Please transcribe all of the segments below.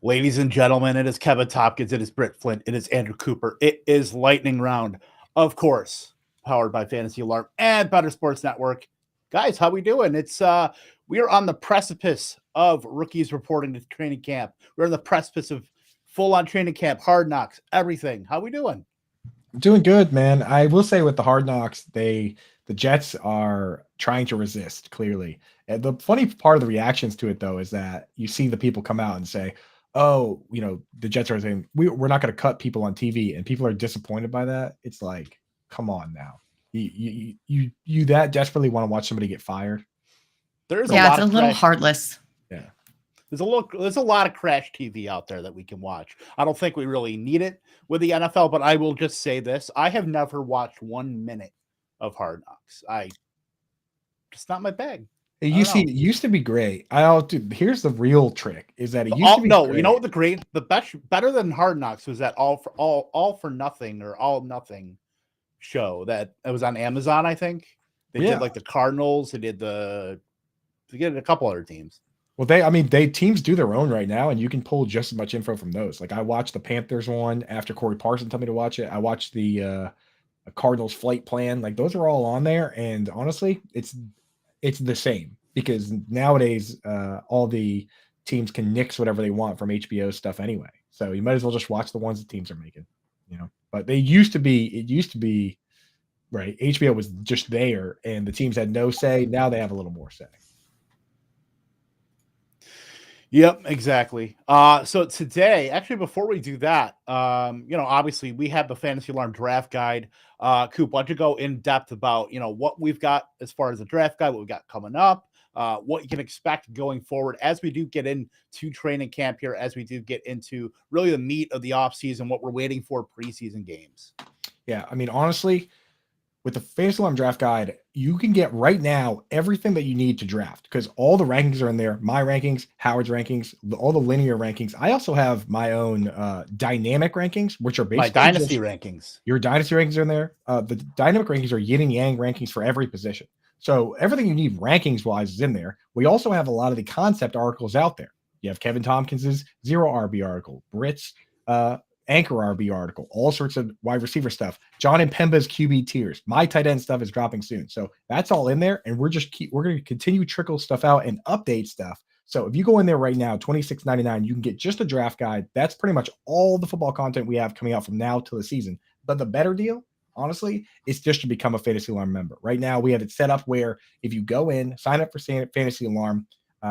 Ladies and gentlemen, it is Kevin Tompkins, it is Britt Flinn, it is Andrew Cooper. It is Lightning Round, of course, powered by Fantasy Alarm and Better Sports Network. Guys, how we doing? We are on the precipice of rookies reporting to training camp. We're on the precipice of full-on training camp, hard knocks, everything. How we doing? Doing good, man. I will say with the Hard Knocks, the Jets are trying to resist, clearly. And the funny part of the reactions to it, though, is that you see the people come out and say, oh, the Jets are saying, we're not going to cut people on TV, and people are disappointed by that. It's like, come on now. You that desperately want to watch somebody get fired? There's it's a little heartless. Yeah. There's a lot of crash TV out there that we can watch. I don't think we really need it with the NFL, but I will just say this. I have never watched 1 minute of Hard Knocks. It's not my bag. It used to be great. Here's the real trick is that it used to be great. You know what the best better than Hard Knocks was that all for nothing or all nothing show that it was on Amazon, I think. They did like the Cardinals, they did a couple other teams. Well, teams do their own right now, and you can pull just as much info from those. Like I watched the Panthers one after Corey Parson told me to watch it. I watched the Cardinals flight plan. Like those are all on there, and honestly, it's the same because nowadays all the teams can nix whatever they want from HBO stuff anyway. So you might as well just watch the ones the teams are making, But it used to be right. HBO was just there, and the teams had no say. Now they have a little more say. Yep, exactly. So today, actually, before we do that, obviously we have the Fantasy Alarm draft guide. Coop, why don't you go in depth about, what we've got as far as the draft guide, what we've got coming up, what you can expect going forward as we do get into training camp here, as we do get into really the meat of the offseason, what we're waiting for preseason games. Yeah, honestly, with the Fantasy Alarm draft guide, you can get right now everything that you need to draft because all the rankings are in there. My rankings, Howard's rankings, all the linear rankings. I also have my own dynamic rankings, which are basically my dynasty rankings. Your dynasty rankings are in there. The dynamic rankings are yin and yang rankings for every position. So everything you need rankings wise is in there. We also have a lot of the concept articles out there. You have Kevin Tompkins's 0 RB article, Britt's Anchor RB article, all sorts of wide receiver stuff. John and Pemba's QB tiers. My tight end stuff is dropping soon. So that's all in there. And we're going to continue trickle stuff out and update stuff. So if you go in there right now, $26.99, you can get just a draft guide. That's pretty much all the football content we have coming out from now till the season. But the better deal, honestly, is just to become a Fantasy Alarm member. Right now, we have it set up where if you go in, sign up for Fantasy Alarm,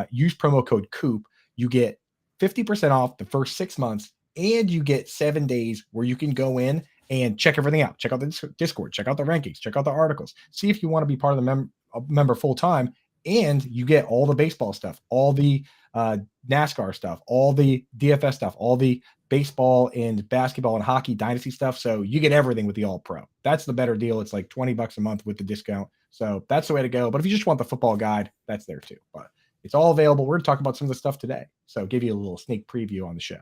use promo code COOP, you get 50% off the first 6 months. And you get 7 days where you can go in and check everything out. Check out the Discord, check out the rankings, check out the articles, see if you want to be part of the member full time. And you get all the baseball stuff, all the NASCAR stuff, all the DFS stuff, all the baseball and basketball and hockey dynasty stuff. So you get everything with the All Pro. That's the better deal. It's like $20 a month with the discount. So that's the way to go. But if you just want the football guide, that's there too. But it's all available. We're going to talk about some of the stuff today. So give you a little sneak preview on the show.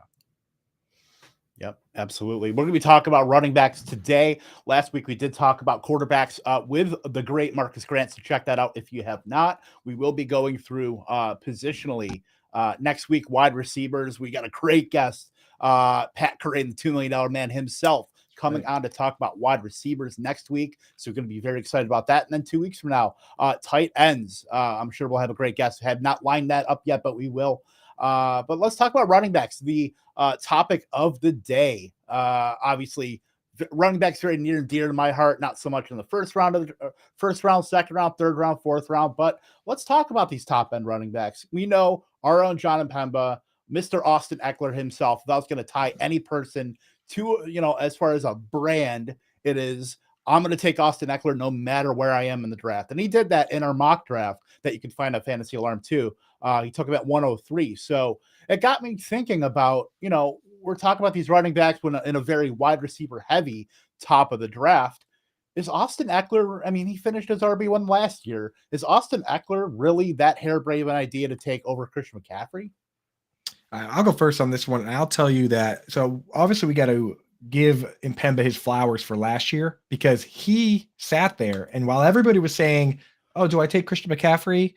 Yep, absolutely. We're going to be talking about running backs today. Last week, we did talk about quarterbacks with the great Marcus Grant. So check that out if you have not. We will be going through positionally next week, wide receivers. We got a great guest, Pat Curran, the $2 million man himself, coming on to talk about wide receivers next week. So we're going to be very excited about that. And then 2 weeks from now, tight ends. I'm sure we'll have a great guest. Have not lined that up yet, but we will. But let's talk about running backs, the topic of the day. Obviously, running backs very near and dear to my heart, not so much in the first round, second round, third round, fourth round. But let's talk about these top end running backs. We know our own John and Pemba, Mr. Austin Eckler himself. If I was going to tie any person to, as far as a brand, it is I'm going to take Austin Eckler no matter where I am in the draft. And he did that in our mock draft that you can find at Fantasy Alarm too. He took him at 103. So it got me thinking about, we're talking about these running backs when in a very wide receiver heavy top of the draft. Is Austin Eckler, he finished as RB1 last year. Is Austin Eckler really that harebrained an idea to take over Christian McCaffrey? I'll go first on this one. And I'll tell you that. So obviously we got to give Impemba his flowers for last year because he sat there. And while everybody was saying, oh, do I take Christian McCaffrey?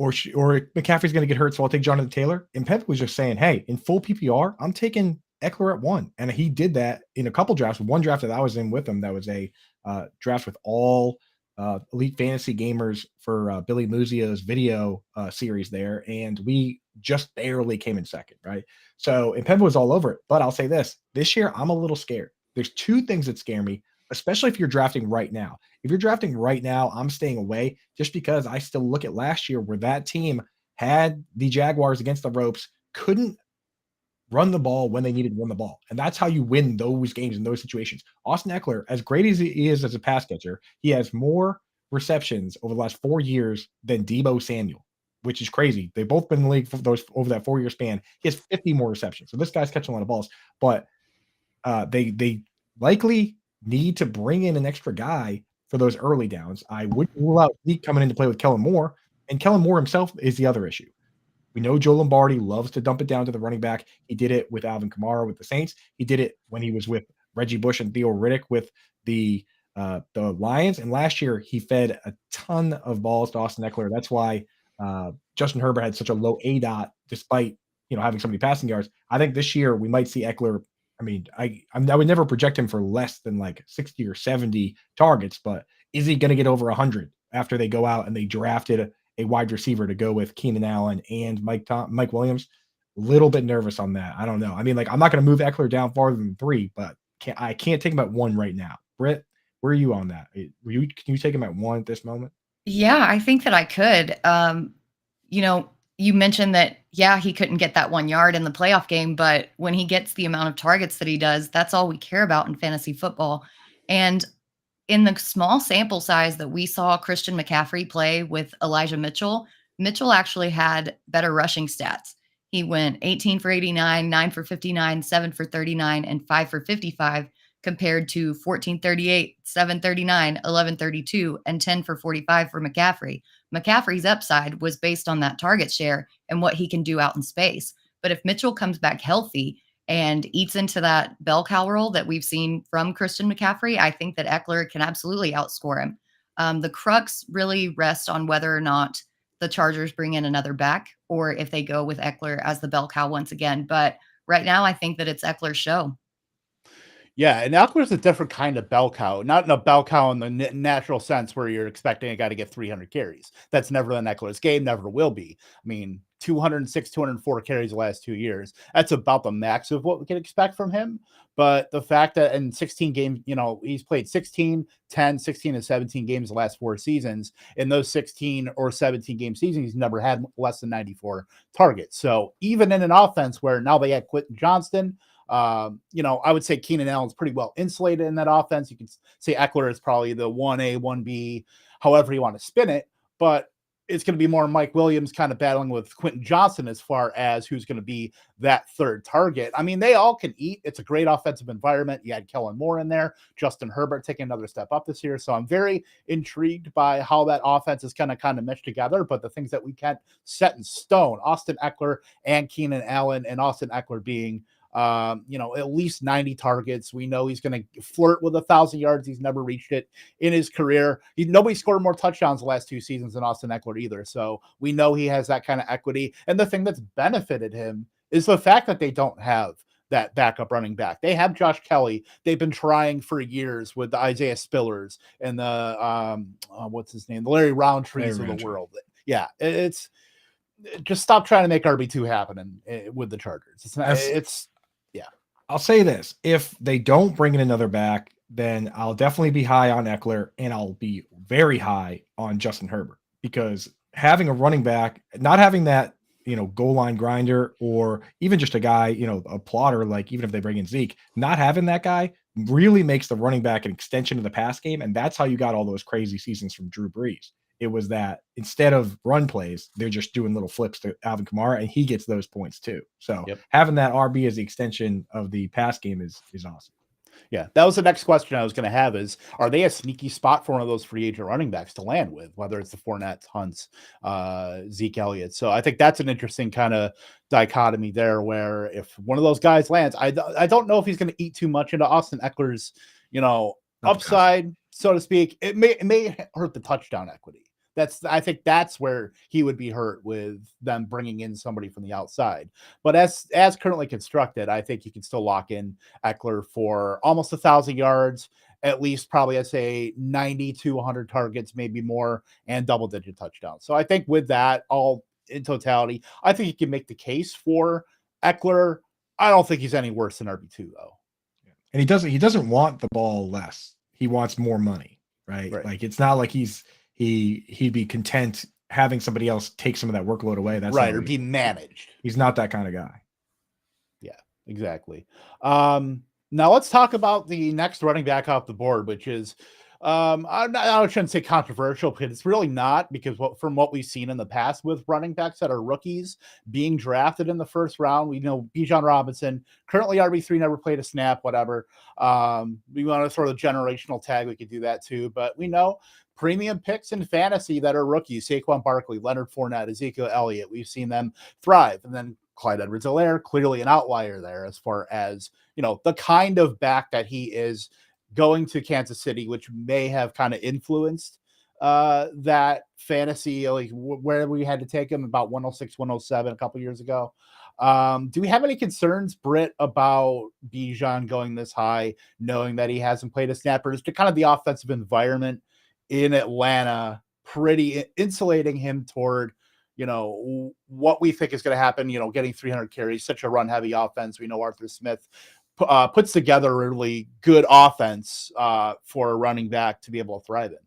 or McCaffrey's going to get hurt, so I'll take Jonathan Taylor. And Pep was just saying, hey, in full PPR, I'm taking Eckler at 1. And he did that in a couple drafts. One draft that I was in with him, that was a draft with all elite fantasy gamers for Billy Muzio's video series there. And we just barely came in second, right? So, and Pep was all over it. But I'll say this year, I'm a little scared. There's two things that scare me, especially if you're drafting right now. If you're drafting right now, I'm staying away just because I still look at last year where that team had the Jaguars against the ropes, couldn't run the ball when they needed to run the ball. And that's how you win those games in those situations. Austin Eckler, as great as he is as a pass catcher, he has more receptions over the last 4 years than Deebo Samuel, which is crazy. They've both been in the league for those over that 4-year span. He has 50 more receptions. So this guy's catching a lot of balls, but they likely need to bring in an extra guy for those early downs. I wouldn't rule out Zeke coming into play with Kellen Moore, and Kellen Moore himself is the other issue. We know Joe Lombardi loves to dump it down to the running back. He did it with Alvin Kamara with the Saints. He did it when he was with Reggie Bush and Theo Riddick with the Lions. And last year, he fed a ton of balls to Austin Eckler. That's why Justin Herbert had such a low ADOT despite having so many passing yards. I think this year we might see Eckler. I mean, I would never project him for less than like 60 or 70 targets, but is he going to get over 100 after they go out and they drafted a wide receiver to go with Keenan Allen and Mike Williams? A little bit nervous on that. I don't know. I mean, like, I'm not going to move Eckler down farther than 3, but I can't take him at 1 right now. Britt, where are you on that? Can you take him at 1 at this moment? Yeah, I think that I could. You mentioned that, he couldn't get that 1 yard in the playoff game, but when he gets the amount of targets that he does, that's all we care about in fantasy football. And in the small sample size that we saw Christian McCaffrey play with Elijah Mitchell, Mitchell actually had better rushing stats. He went 18 for 89, 9 for 59, 7 for 39, and 5 for 55, compared to 1438, 739, 1132, and 10 for 45 for McCaffrey. McCaffrey's upside was based on that target share and what he can do out in space. But if Mitchell comes back healthy and eats into that bell cow role that we've seen from Christian McCaffrey, I think that Eckler can absolutely outscore him. The crux really rests on whether or not the Chargers bring in another back or if they go with Eckler as the bell cow once again. But right now, I think that it's Eckler's show. Yeah, and Eckler's a different kind of bell cow, not in a bell cow in the natural sense where you're expecting a guy to get 300 carries. That's never been Eckler's game, never will be. I mean, 206, 204 carries the last 2 years. That's about the max of what we can expect from him. But the fact that in 16 games, he's played 16, 10, 16, and 17 games the last 4 seasons. In those 16 or 17 game seasons, he's never had less than 94 targets. So even in an offense where now they had Quentin Johnston, I would say Keenan Allen's pretty well insulated in that offense. You can say Eckler is probably the 1A, 1B, however you want to spin it, but it's going to be more Mike Williams kind of battling with Quentin Johnston as far as who's going to be that third target. I mean, they all can eat. It's a great offensive environment. You had Kellen Moore in there, Justin Herbert taking another step up this year. So I'm very intrigued by how that offense is kind of meshed together. But the things that we can't set in stone, Austin Eckler and Keenan Allen, and Austin Eckler being at least 90 targets. We know he's going to flirt with 1,000 yards. He's never reached it in his career. Nobody scored more touchdowns the last 2 seasons than Austin Eckler either. So we know he has that kind of equity. And the thing that's benefited him is the fact that they don't have that backup running back. They have Josh Kelly. They've been trying for years with the Isaiah Spillers and the the Larry Roundtrees of the world. Yeah, it's just stop trying to make RB2 happen with the Chargers. I'll say this. If they don't bring in another back, then I'll definitely be high on Eckler and I'll be very high on Justin Herbert, because having a running back, not having that, goal line grinder or even just a guy, a plotter, like even if they bring in Zeke, not having that guy really makes the running back an extension of the pass game. And that's how you got all those crazy seasons from Drew Brees. It was that instead of run plays, they're just doing little flips to Alvin Kamara, and he gets those points too. So having that RB as the extension of the pass game is awesome. Yeah, that was the next question I was going to have is, are they a sneaky spot for one of those free agent running backs to land with, whether it's the Fournette, Hunts, Zeke Elliott? So I think that's an interesting kind of dichotomy there, where if one of those guys lands, I don't know if he's going to eat too much into Austin Eckler's, upside, so to speak. It may hurt the touchdown equity. I think that's where he would be hurt with them bringing in somebody from the outside. But as currently constructed, I think you can still lock in Eckler for almost 1,000 yards, at least probably I'd say 90 to 100 targets, maybe more, and double-digit touchdowns. So I think with that, all in totality, I think you can make the case for Eckler. I don't think he's any worse than RB2 though. And he doesn't want the ball less. He wants more money, right? Like it's not like he'd be content having somebody else take some of that workload away. That's right, or be managed. He's not that kind of guy. Yeah, exactly. Now let's talk about the next running back off the board, which is I shouldn't say controversial, because it's really not, because from what we've seen in the past with running backs that are rookies being drafted in the first round, we know Bijan Robinson, currently RB3, never played a snap, whatever. We want to throw the generational tag, we could do that too, but we know premium picks in fantasy that are rookies, Saquon Barkley, Leonard Fournette, Ezekiel Elliott, we've seen them thrive. And then Clyde Edwards-Helaire, clearly an outlier there as far as, the kind of back that he is, going to Kansas City, which may have kind of influenced that fantasy, like where we had to take him about 106, 107 a couple years ago. Do we have any concerns, Britt, about Bijan going this high, knowing that he hasn't played a snap, or just kind of the offensive environment in Atlanta pretty insulating him toward, what we think is going to happen, getting 300 carries, such a run-heavy offense. We know Arthur Smith puts together a really good offense for a running back to be able to thrive in.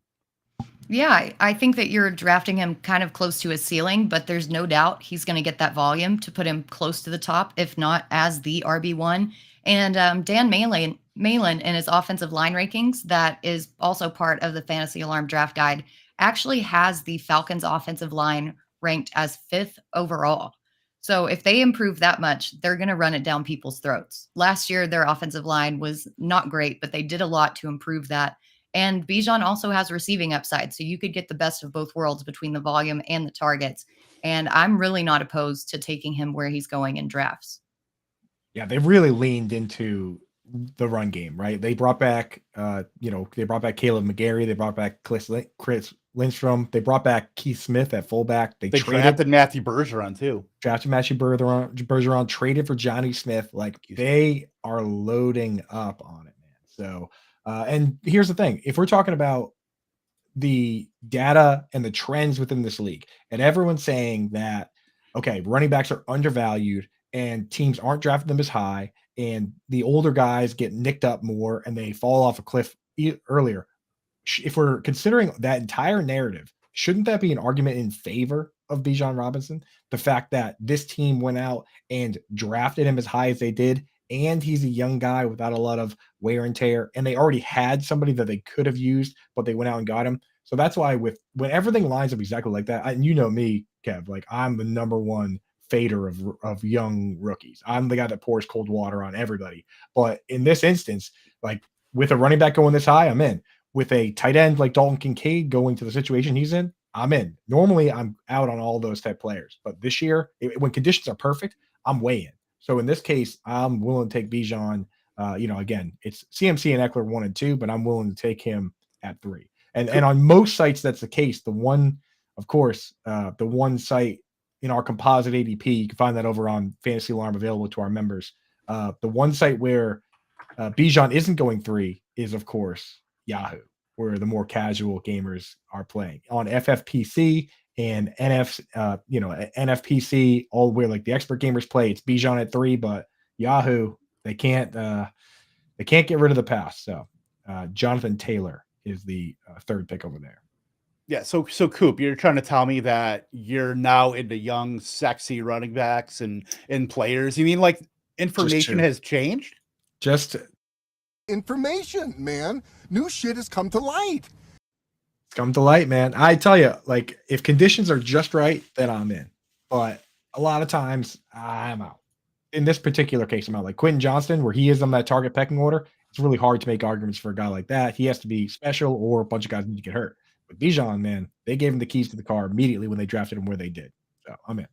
Yeah, I think that you're drafting him kind of close to his ceiling, but there's no doubt he's going to get that volume to put him close to the top, if not as the RB1. And Dan Malin in his offensive line rankings, that is also part of the Fantasy Alarm Draft Guide, actually has the Falcons offensive line ranked as 5th overall. So if they improve that much, they're going to run it down people's throats. Last year, their offensive line was not great, but they did a lot to improve that. And Bijan also has receiving upside, so you could get the best of both worlds between the volume and the targets. And I'm really not opposed to taking him where he's going in drafts. Yeah, they really leaned into the run game, right? They brought back, they brought back Caleb McGarry. They brought back Chris Lindstrom. They brought back Keith Smith at fullback. They drafted Matthew Bergeron too. Drafted Matthew Bergeron, traded for Johnny Smith. Like, they are loading up on it, man. So, and here's the thing. If we're talking about the data and the trends within this league, and everyone's saying that, okay, running backs are undervalued and teams aren't drafting them as high, and the older guys get nicked up more and they fall off a cliff earlier. If we're considering that entire narrative, shouldn't that be an argument in favor of Bijan Robinson? The fact that this team went out and drafted him as high as they did, and he's a young guy without a lot of wear and tear, and they already had somebody that they could have used, but they went out and got him. So that's why when everything lines up exactly like that, and you know me, Kev, like, I'm the number one fader of young rookies. I'm the guy that pours cold water on everybody. But in this instance, like, with a running back going this high, I'm in. With a tight end like Dalton Kincaid going to the situation he's in, I'm in. Normally, I'm out on all those type players. But this year, when conditions are perfect, I'm way in. So in this case, I'm willing to take Bijan. Again, it's CMC and Eckler 1 and 2, but I'm willing to take him at 3. And on most sites, that's the case. The one site in our composite ADP, you can find that over on Fantasy Alarm, available to our members. The one site where Bijan isn't going 3 is, of course, Yahoo, where the more casual gamers are playing. On FFPC and NFPC, all where like the expert gamers play, it's Bijan at 3, but Yahoo, they can't get rid of the pass. So Jonathan Taylor is the 3rd pick over there. Yeah, so Coop, you're trying to tell me that you're now into young, sexy running backs and players. You mean like information has changed? Just information, man. New shit has come to light. It's come to light, man. I tell you, like, if conditions are just right, then I'm in. But a lot of times, I'm out. In this particular case, I'm out. Like Quentin Johnston, where he is on that target pecking order, it's really hard to make arguments for a guy like that. He has to be special, or a bunch of guys need to get hurt. But Bijan, man, they gave him the keys to the car immediately when they drafted him where they did. So I'm in.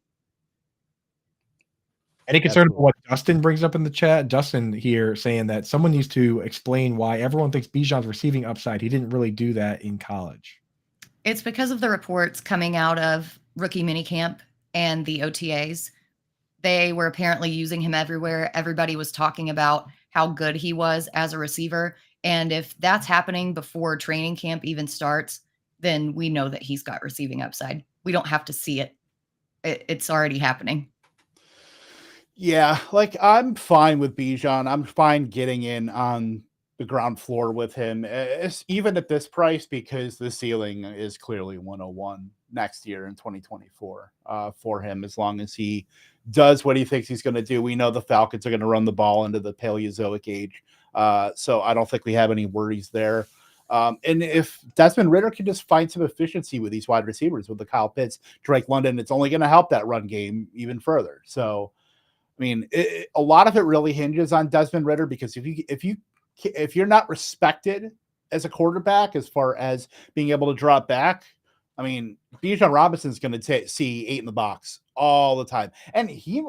Any concern about what Dustin brings up in the chat? Dustin here saying that someone needs to explain why everyone thinks Bijan's receiving upside. He didn't really do that in college. It's because of the reports coming out of rookie minicamp and the OTAs. They were apparently using him everywhere. Everybody was talking about how good he was as a receiver. And if that's happening before training camp even starts, then we know that he's got receiving upside. We don't have to see it. It's already happening. Yeah, like I'm fine with Bijan. I'm fine getting in on the ground floor with him, even at this price, because the ceiling is clearly 101 next year in 2024 for him, as long as he does what he thinks he's going to do. We know the Falcons are going to run the ball into the Paleozoic age, so I don't think we have any worries there. And if Desmond Ridder can just find some efficiency with these wide receivers, with the Kyle Pitts, Drake London, it's only going to help that run game even further. So, I mean, a lot of it really hinges on Desmond Ridder, because if you're not respected as a quarterback as far as being able to drop back, I mean, Bijan Robinson's going to see 8 in the box all the time, and he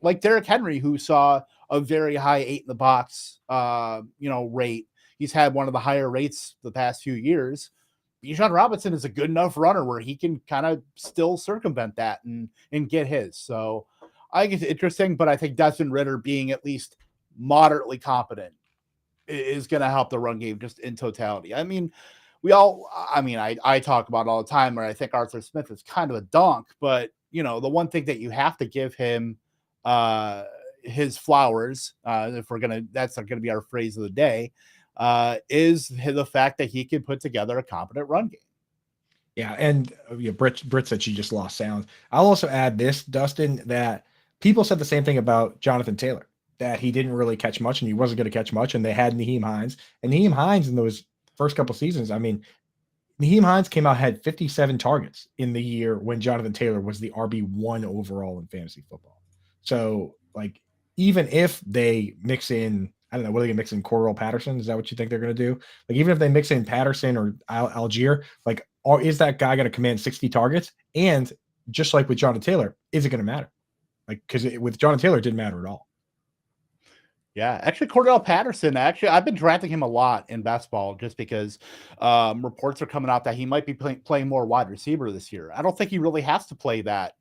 like Derrick Henry, who saw a very high 8 in the box, rate. He's had one of the higher rates the past few years. Bijan Robinson is a good enough runner where he can kind of still circumvent that and get his. So I think it's interesting, but I think Desmond Ridder being at least moderately competent is going to help the run game just in totality. I mean, I talk about it all the time where I think Arthur Smith is kind of a donk, but the one thing that you have to give him his flowers, that's going to be our phrase of the day, is the fact that he can put together a competent run game. Yeah, and Britt said she just lost sound. I'll also add this, Dustin, that people said the same thing about Jonathan Taylor, that he didn't really catch much and he wasn't going to catch much, and they had Nyheim Hines. And Nyheim Hines in those first couple seasons, I mean, Nyheim Hines came out, had 57 targets in the year when Jonathan Taylor was the RB1 overall in fantasy football. So, like, even if they mix in, I don't know, what are they going to mix in, Cordarrelle Patterson? Is that what you think they're going to do? Like, even if they mix in Patterson or Algier, like, is that guy going to command 60 targets? And just like with Jonathan Taylor, is it going to matter? Like, because with Jonathan Taylor, it didn't matter at all. Yeah, actually, Cordarrelle Patterson, I've been drafting him a lot in basketball just because reports are coming out that he might be playing more wide receiver this year. I don't think he really has to play that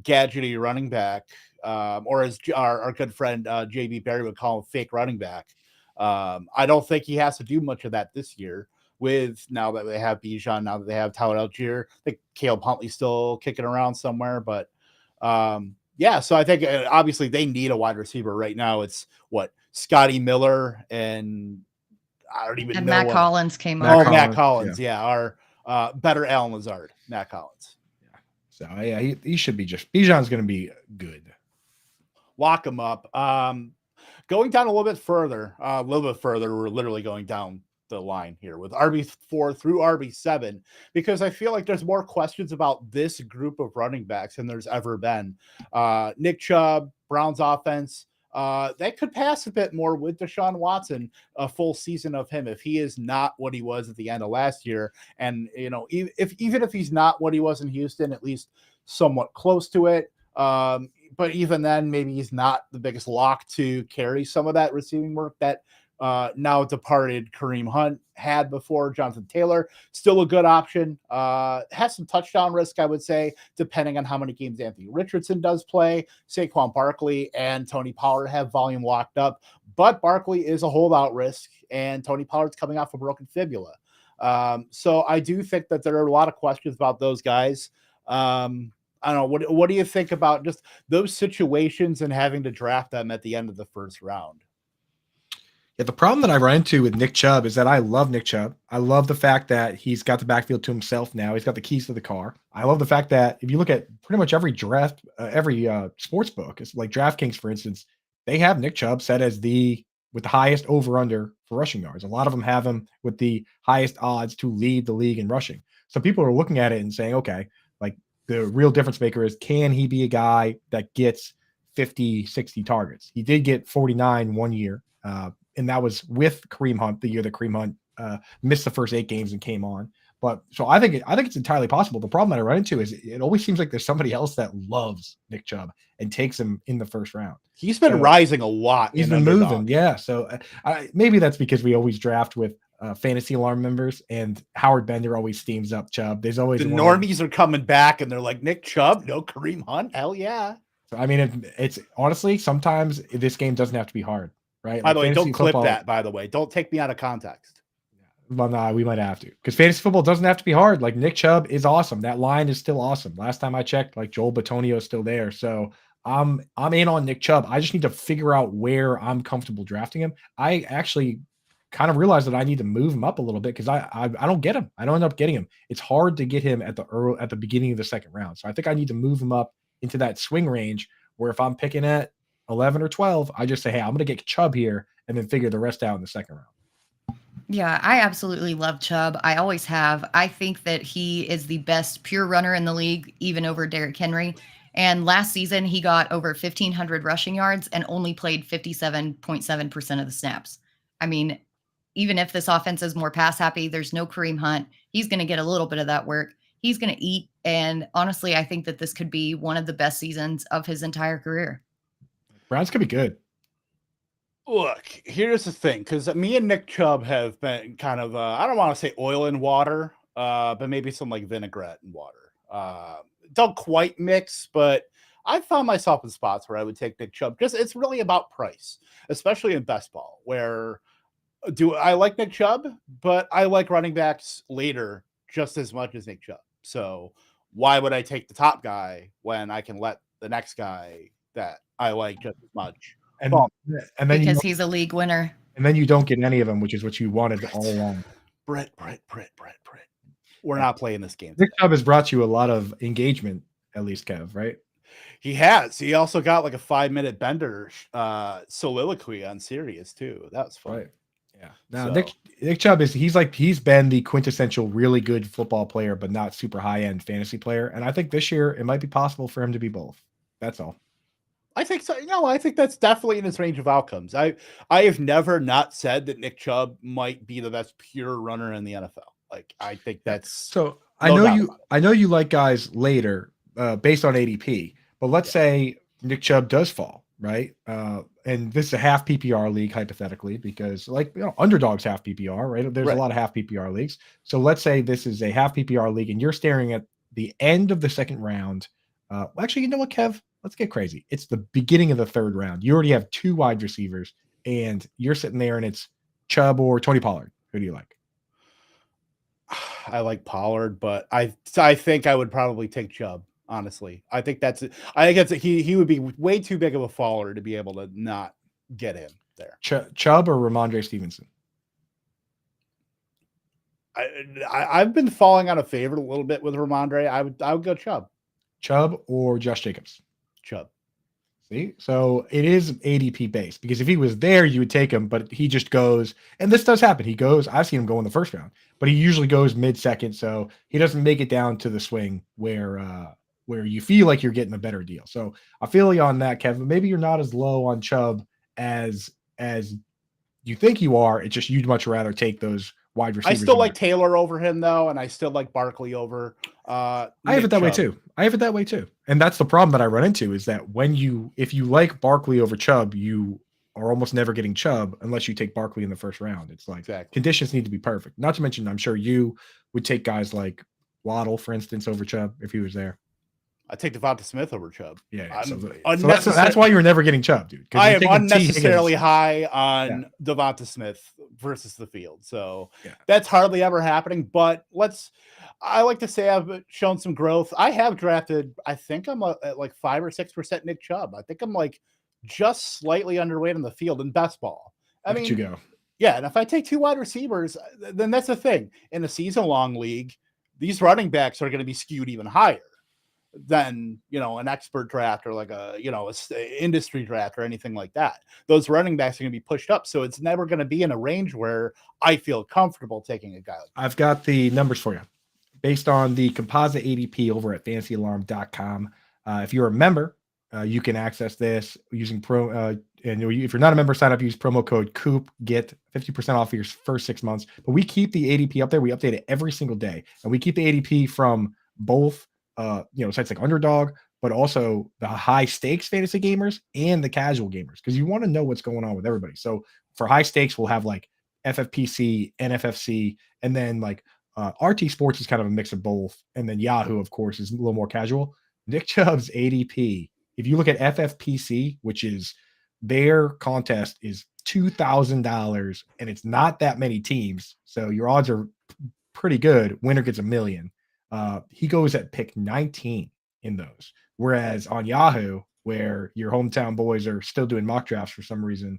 gadgety running back, or as our good friend JB Barry would call him, fake running back. I don't think he has to do much of that this year, with now that they have Bijan, now that they have Tyler Algier. I think Caleb Huntley's still kicking around somewhere, but yeah, so I think obviously they need a wide receiver right now. It's Scotty Miller and I don't even know. Matt Collins came up. up. Matt Collins, yeah, our better Allen Lazard, Matt Collins. Yeah, so yeah, he should be Bijan's going to be good. Lock him up. Going down a little bit further, we're literally going down the line here with RB4 through RB7, because I feel like there's more questions about this group of running backs than there's ever been. Nick Chubb, Browns offense, they could pass a bit more with Deshaun Watson, a full season of him, if he is not what he was at the end of last year. And, even if he's not what he was in Houston, at least somewhat close to it. But even then, maybe he's not the biggest lock to carry some of that receiving work that now departed Kareem Hunt had before. Jonathan Taylor, still a good option. Has some touchdown risk, I would say, depending on how many games Anthony Richardson does play. Saquon Barkley and Tony Pollard have volume locked up, but Barkley is a holdout risk, and Tony Pollard's coming off a broken fibula. So I do think that there are a lot of questions about those guys. I don't know. What do you think about just those situations and having to draft them at the end of the first round? Yeah, the problem that I run into with Nick Chubb is that I love Nick Chubb. I love the fact that he's got the backfield to himself now. He's got the keys to the car. I love the fact that if you look at pretty much every draft, every sports book, it's like DraftKings, for instance, they have Nick Chubb set as with the highest over-under for rushing yards. A lot of them have him with the highest odds to lead the league in rushing. So people are looking at it and saying, okay, like the real difference maker is, can he be a guy that gets 50, 60 targets? He did get 49 one year. And that was with Kareem Hunt, the year that Kareem Hunt missed the first 8 games and came on. But so I think it's entirely possible. The problem that I run into is it always seems like there's somebody else that loves Nick Chubb and takes him in the first round. He's been rising a lot. He's been moving, yeah. So maybe that's because we always draft with Fantasy Alarm members, and Howard Bender always steams up Chubb. There's always The one- normies are coming back, and they're like, Nick Chubb, no Kareem Hunt, hell yeah. So, I mean, it's honestly sometimes this game doesn't have to be hard, right? By the way, fantasy don't clip football- that. By the way, don't take me out of context. Well, nah, we might have to, because fantasy football doesn't have to be hard. Like Nick Chubb is awesome. That line is still awesome. Last time I checked, like Joel Bitonio is still there. So I'm in on Nick Chubb. I just need to figure out where I'm comfortable drafting him. I actually kind of realized that I need to move him up a little bit because I don't get him. I don't end up getting him. It's hard to get him at the beginning of the second round. So I think I need to move him up into that swing range where if I'm picking at 11 or 12, I just say, hey, I'm going to get Chubb here and then figure the rest out in the second round. Yeah, I absolutely love Chubb. I always have. I think that he is the best pure runner in the league, even over Derrick Henry. And last season, he got over 1,500 rushing yards and only played 57.7% of the snaps. I mean, even if this offense is more pass happy, there's no Kareem Hunt. He's going to get a little bit of that work. He's going to eat. And honestly, I think that this could be one of the best seasons of his entire career. Browns could be good. Look, here's the thing, because me and Nick Chubb have been kind of, I don't want to say oil and water, but maybe some like vinaigrette and water. Don't quite mix, but I found myself in spots where I would take Nick Chubb. Just it's really about price, especially in best ball, where I like Nick Chubb, but I like running backs later just as much as Nick Chubb. So why would I take the top guy when I can let the next guy that I like just as much? And then because he's a league winner. And then you don't get any of them, which is what you wanted all along. Brett. We're not playing this game. Nick Chubb has brought you a lot of engagement, at least, Kev, right? He has. He also got like a 5-minute Bender soliloquy on Sirius too. That was fun. Right. Yeah. Now So- Nick Chubb he's been the quintessential really good football player, but not super high end fantasy player. And I think this year it might be possible for him to be both. That's all. I think so. No, I think that's definitely in his range of outcomes. I have never not said that Nick Chubb might be the best pure runner in the NFL. Like I think that's So no doubt about it. I know you like guys later based on ADP, but let's say Nick Chubb does fall, right? And this is a half PPR league hypothetically, because underdogs half PPR, right? There's Right. a lot of half PPR leagues. So let's say this is a half PPR league and you're staring at the end of the second round. Actually, you know what, Kev? Let's get crazy. It's the beginning of the third round. You already have 2 wide receivers and you're sitting there and it's Chubb or Tony Pollard. Who do you like? I like Pollard, but I think I would probably take Chubb. Honestly, I think he would be way too big of a faller to be able to not get him there. Chubb or Ramondre Stevenson? I've been falling out of favor a little bit with Ramondre. I would go Chubb. Chubb or Josh Jacobs? Chubb. See, so it is ADP based, because if he was there, you would take him, but he just goes, and this does happen. He goes, I've seen him go in the first round, but he usually goes mid-second, so he doesn't make it down to the swing where you feel like you're getting a better deal. So I feel you on that, Kevin. Maybe you're not as low on Chubb as you think you are. It's just you'd much rather take those wide I receivers. still like Taylor over him though, and I still like Barkley over. I have it that way too. And that's the problem that I run into, is that if you like Barkley over Chubb, you are almost never getting Chubb unless you take Barkley in the first round. It's like conditions need to be perfect. Not to mention, I'm sure you would take guys like Waddle, for instance, over Chubb if he was there. I take Devonta Smith over Chubb. Yeah. So unnecessary- that's why you're never getting Chubb, dude. I you're am taking T. unnecessarily Higgins. high on Devonta Smith versus the field. So Yeah. that's hardly ever happening. But I like to say I've shown some growth. I have drafted, I think I'm at like 5 or 6% Nick Chubb. I think I'm like just slightly underweight in the field in best ball. I Look at you go. Yeah, and if I take 2 wide receivers, then that's the thing. In a season-long league, these running backs are going to be skewed even higher than an expert draft or like a industry draft or anything like that. Those running backs are going to be pushed up, so it's never going to be in a range where I feel comfortable taking a guy like that. I've got the numbers for you based on the composite ADP over at fantasyalarm.com. If you're a member, you can access this using and if you're not a member, sign up, use promo code COOP, get 50% off your first 6 months. But we keep the ADP up there. We update it every single day, and we keep the ADP from both sites like Underdog, but also the high stakes fantasy gamers and the casual gamers, because you want to know what's going on with everybody. So for high stakes, we'll have like FFPC, NFFC, and then like RT Sports is kind of a mix of both. And then Yahoo, of course, is a little more casual. Nick Chubb's ADP, if you look at FFPC, which is their contest, is $2,000, and it's not that many teams. So your odds are pretty good. Winner gets $1 million. He goes at pick 19 in those. Whereas on Yahoo, where your hometown boys are still doing mock drafts for some reason,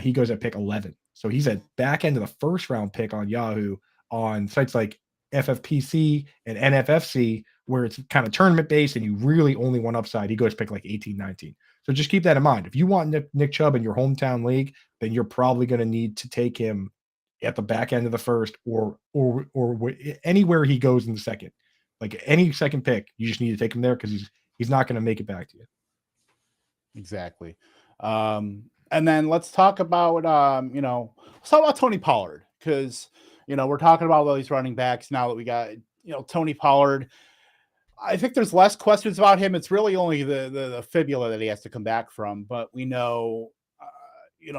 he goes at pick 11. So he's at back end of the first round pick on Yahoo on sites like FFPC and NFFC, where it's kind of tournament based and you really only want upside. He goes pick like 18, 19. So just keep that in mind. If you want Nick Chubb in your hometown league, then you're probably going to need to take him at the back end of the first or anywhere he goes in the second. Like any second pick, you just need to take him there because he's not going to make it back to you. Exactly. And then let's talk about let's talk about Tony Pollard, because we're talking about all these running backs now that we got Tony Pollard. I think there's less questions about him. It's really only the fibula that he has to come back from, but we know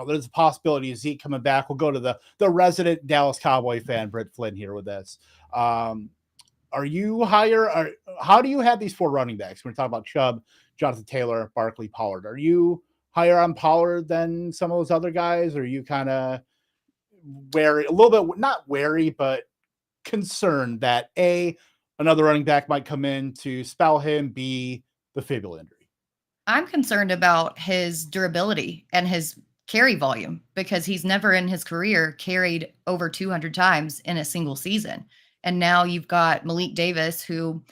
there's a possibility of Zeke coming back. We'll go to the resident Dallas Cowboy fan, Britt Flinn, here with this. Are you higher? How do you have these 4 running backs? We're talking about Chubb, Jonathan Taylor, Barkley, Pollard. Are you higher on Pollard than some of those other guys? Or are you kind of wary, a little bit, not wary, but concerned that A, another running back might come in to spell him, B, the fibula injury? I'm concerned about his durability and his carry volume, because he's never in his career carried over 200 times in a single season. And now you've got Malik Davis, who,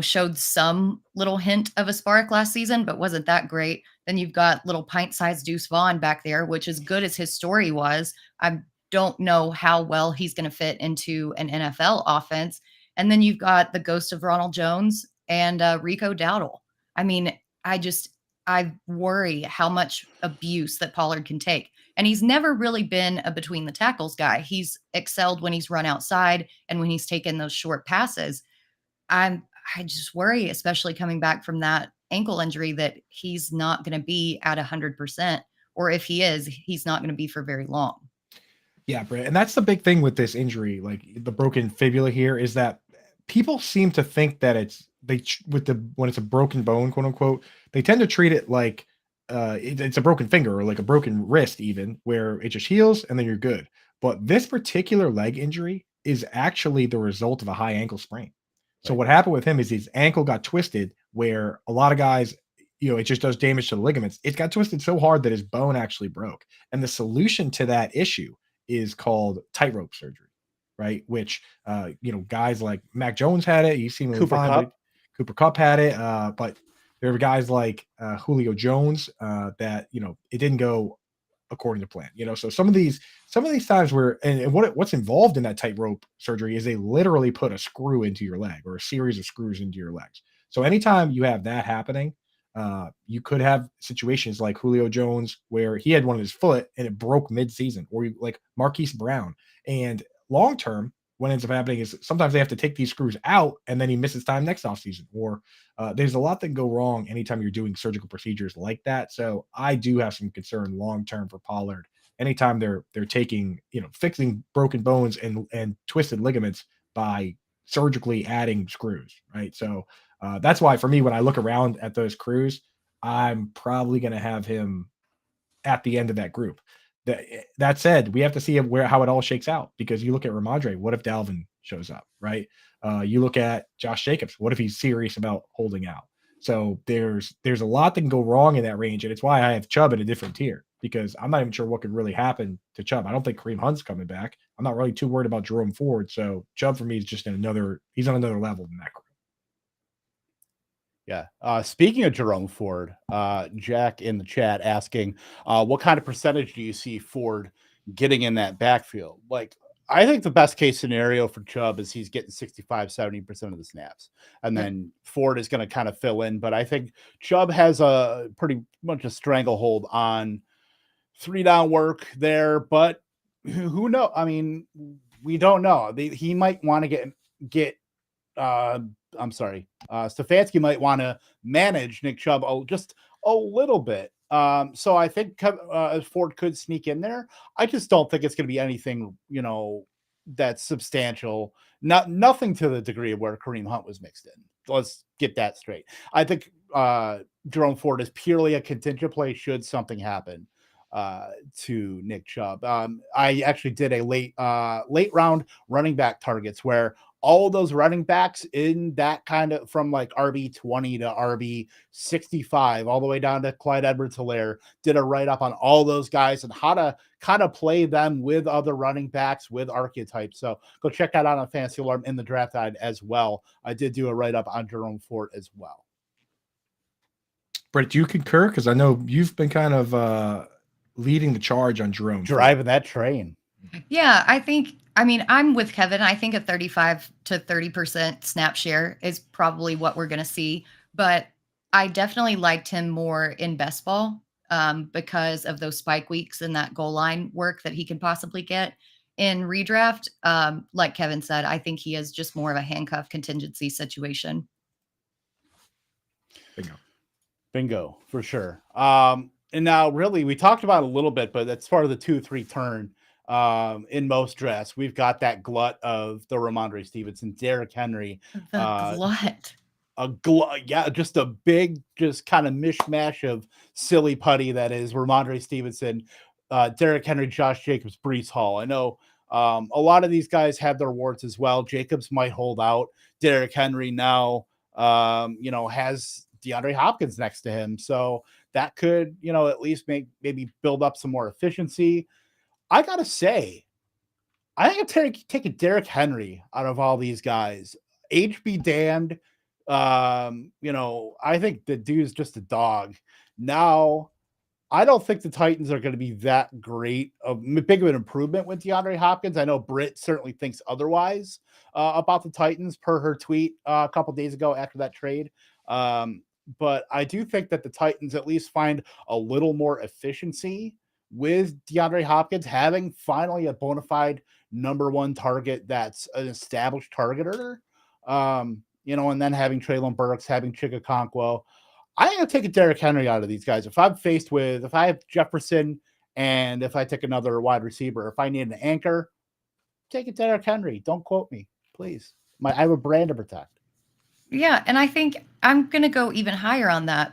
showed some little hint of a spark last season, but wasn't that great. Then you've got little pint-sized Deuce Vaughn back there, which, as good as his story was, I don't know how well he's going to fit into an NFL offense. And then you've got the ghost of Ronald Jones and Rico Dowdle. I mean, I worry how much abuse that Pollard can take. And he's never really been a between the tackles guy. He's excelled when he's run outside and when he's taken those short passes. I just worry, especially coming back from that ankle injury, that he's not going to be at 100%, or if he is, he's not going to be for very long. Yeah, Brett. And that's the big thing with this injury, like the broken fibula here, is that people seem to think that when it's a broken bone, quote unquote, they tend to treat it like it's a broken finger or like a broken wrist, even, where it just heals and then you're good. But this particular leg injury is actually the result of a high ankle sprain. So what happened with him is his ankle got twisted, where a lot of guys, it just does damage to the ligaments. It got twisted so hard that his bone actually broke. And the solution to that issue is called tightrope surgery, right? Which, guys like Mac Jones had it. You seem Cooper Kupp. Cooper Kupp had it. But there were guys like Julio Jones that, it didn't go according to plan, so some of these times where, and what's involved in that tightrope surgery is they literally put a screw into your leg or a series of screws into your legs. So anytime you have that happening, you could have situations like Julio Jones, where he had one of his foot and it broke mid-season, or like Marquise Brown. And long-term, what ends up happening is sometimes they have to take these screws out and then he misses time next offseason, or there's a lot that can go wrong anytime you're doing surgical procedures like that. So I do have some concern long-term for Pollard. Anytime they're taking, fixing broken bones and twisted ligaments by surgically adding screws, right? So that's why for me, when I look around at those crews, I'm probably going to have him at the end of that group. That said, we have to see how it all shakes out, because you look at Ramondre, what if Dalvin shows up, right? You look at Josh Jacobs, what if he's serious about holding out? So there's a lot that can go wrong in that range, and it's why I have Chubb in a different tier, because I'm not even sure what could really happen to Chubb. I don't think Kareem Hunt's coming back. I'm not really too worried about Jerome Ford. So Chubb for me is just he's on another level than that group. Yeah. Speaking of Jerome Ford, Jack in the chat asking, what kind of percentage do you see Ford getting in that backfield? Like, I think the best case scenario for Chubb is he's getting 65-70% of the snaps, and then Ford is going to kind of fill in. But I think Chubb has a pretty much a stranglehold on 3-down work there. But who knows? I mean, we don't know. He might want to get. Stefanski might want to manage Nick Chubb just a little bit So I think Ford could sneak in there. I just don't think it's going to be anything, that's substantial. Nothing to the degree of where Kareem Hunt was mixed in. Let's get that straight. I think Jerome Ford is purely a contingent play should something happen to Nick Chubb. I actually did a late round running back targets where all of those running backs in that kind of from like RB20 to RB65 all the way down to Clyde Edwards-Helaire did a write up on all those guys and how to kind of play them with other running backs with archetypes. So go check that out on Fantasy Alarm in the draft guide as well. I did do a write up on Jerome Ford as well. Brett, do you concur? Because I know you've been kind of leading the charge on Jerome. Driving that train. Yeah, I'm with Kevin. I think a 35 to 30% snap share is probably what we're going to see. But I definitely liked him more in best ball because of those spike weeks and that goal line work that he can possibly get. In redraft, like Kevin said, I think he is just more of a handcuff contingency situation. Bingo, for sure. And now really we talked about it a little bit, but that's part of the 2-3 turn. In most drafts, we've got that glut of the Ramondre Stevenson, Derrick Henry. Just a big, just kind of mishmash of silly putty that is Ramondre Stevenson, Derrick Henry, Josh Jacobs, Breece Hall. I know a lot of these guys have their warts as well. Jacobs might hold out. Derrick Henry now, has DeAndre Hopkins next to him. So that could, at least maybe build up some more efficiency. I got to say, I think I'm taking Derrick Henry out of all these guys. Age be damned. I think the dude's just a dog. Now, I don't think the Titans are going to be that great of big of an improvement with DeAndre Hopkins. I know Britt certainly thinks otherwise about the Titans per her tweet a couple days ago after that trade. But I do think that the Titans at least find a little more efficiency with DeAndre Hopkins having finally a bona fide number one target that's an established targeter. And then having Treylon Burks, having Chikakonkwo. I am taking Derrick Henry out of these guys. If I have Jefferson and if I take another wide receiver, if I need an anchor, take it Derrick Henry. Don't quote me, please. I have a brand to protect. Yeah, and I think I'm going to go even higher on that.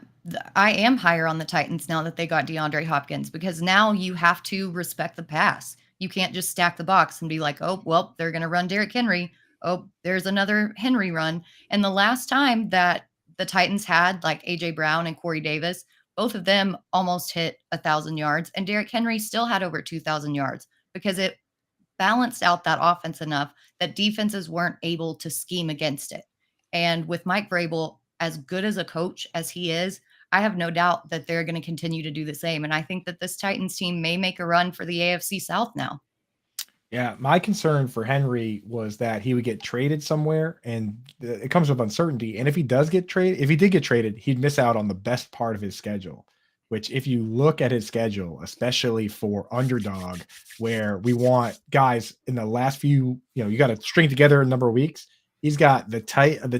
I am higher on the Titans now that they got DeAndre Hopkins because now you have to respect the pass. You can't just stack the box and be like, oh, well, they're going to run Derrick Henry. Oh, there's another Henry run. And the last time that the Titans had like A.J. Brown and Corey Davis, both of them almost hit 1,000 yards. And Derrick Henry still had over 2,000 yards because it balanced out that offense enough that defenses weren't able to scheme against it. And with Mike Vrabel, as good as a coach as he is, I have no doubt that they're going to continue to do the same. And I think that this Titans team may make a run for the AFC South now. Yeah, my concern for Henry was that he would get traded somewhere, and it comes with uncertainty. And if he did get traded, he'd miss out on the best part of his schedule, which if you look at his schedule, especially for underdog, where we want guys in the last few, you got to string together a number of weeks. He's got the